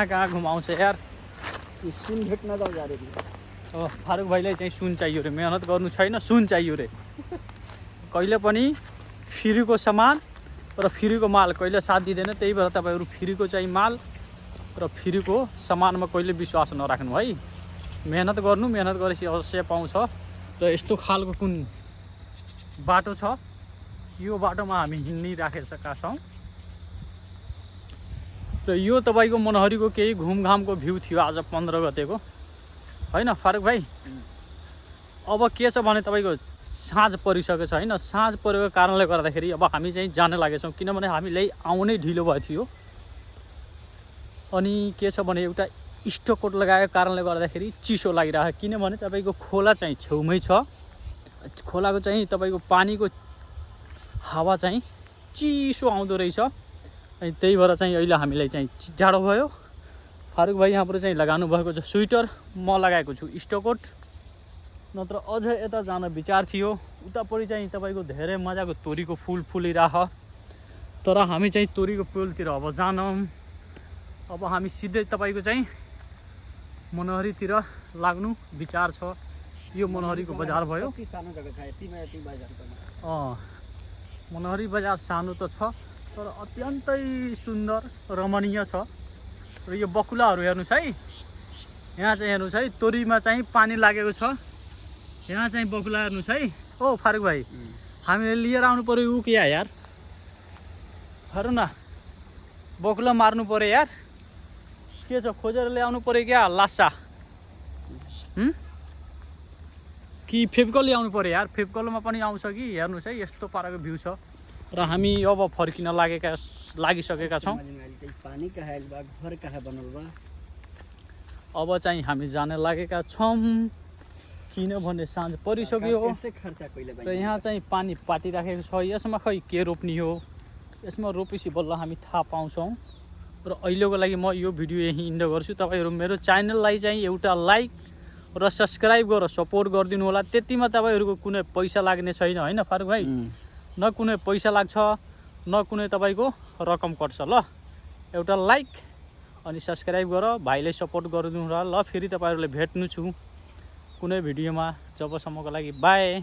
कहाँ घुमाउँछ यार। सुन भेट्न जाऊ जा रे। फारुक भाइलाई चाहिँ सुन चाहियो रे, मेहनत गर्नु छैन, सुन चाहियो रे। कहिले पनि फ्रीको सामान र फ्रीको माल कहिले साथ दिँदैन। त्यही भएर तपाईँहरू फ्रीको चाहिँ माल र फ्रीको सामानमा कहिले विश्वास नराख्नु है। मेहनत गर्नु, मेहनत गरेपछि अवश्य पाउँछ। र यस्तो खालको कुन बाटो छ, यो बाटोमा हामी हिँडिराखेका छौँ। र यो तपाईँको मनहरीको केही घुमघामको भ्यू थियो आज 15 गतेको होइन फारुक भाइ। अब के छ भने तपाईँको साँझ परिसकेको छ होइन। साँझ परेको कारणले गर्दाखेरि अब हामी चाहिँ जान लागेछौँ, किनभने हामीलाई आउनै ढिलो भएको थियो। अनि के छ भने एउटा स्टोकोट लगाएको कारणले गर्दाखेरि चिसो लागिरहेको, किनभने तपाईँको खोला चाहिँ छेउमै छ। खोलाको चाहिँ तपाईँको पानीको हावा चाहिँ चिसो आउँदो रहेछ। अनि त्यही भएर चाहिँ अहिले हामीलाई चाहिँ जाडो भयो। फारुक भाइ यहाँबाट चाहिँ लगाउनु भएको छ स्वेटर, म लगाएको छु स्टोकोट। नत्र अझ यता जान विचार थियो, उतापट्टि चाहिँ तपाईँको धेरै मजाको तोरीको फुल फुलिरह। तर हामी चाहिँ तोरीको फुलतिर अब जानौँ। अब हामी सिधै तपाईँको चाहिँ मनहरीतिर लाग्नु विचार छ। यो मनहरीको बजार भयो। मनहरी बजार सानो त छ, तर अत्यन्तै सुन्दर रमणीय छ। र यो बकुलाहरू हेर्नुहोस् है, यहाँ चाहिँ हेर्नुहोस् है, तोरीमा चाहिँ पानी लागेको छ। यहाँ चाहिँ बकुला हेर्नुहोस् है। ओ फारुक भाइ, हामीले लिएर आउनु पर्यो ऊ क्या यार, हेर्नु न, बकुला मार्नु पर्यो यार। के छ, खोजेर ल्याउनु पर्यो क्या लासा कि फेभिकल ल्याउनु पर्यो यार। फेभिकलमा पनि आउँछ कि। हेर्नुहोस् है, यस्तो पाराको भ्यू छ। र हामी अब फर्किन लागिसकेका छौँ। अब चाहिँ हामी जान लागेका छौँ, किनभने साँझ परिसक्यो। र यहाँ चाहिँ पानी पाटिराखेको छ। यसमा खै के रोप्ने हो, यसमा रोपेपछि बल्ल हामी थाहा पाउँछौँ। र अहिलेको लागि म यो भिडियो यहीँ इन्ड गर्छु। तपाईँहरू मेरो च्यानललाई चाहिँ एउटा लाइक र सब्सक्राइब गरेर सपोर्ट गरिदिनु होला। त्यतिमा तपाईँहरूको कुनै पैसा लाग्ने छैन होइन फारुक भाइ। न कुनै पैसा लाग्छ, न कुनै तपाईँको रकम कट्छ। ल एउटा लाइक अनि सब्सक्राइब गरेर भाइलाई सपोर्ट गरिदिनु होला। ल फेरि तपाईँहरूले भेट्नु छु कुनै भिडियोमा। जबसम्मको लागि बाई।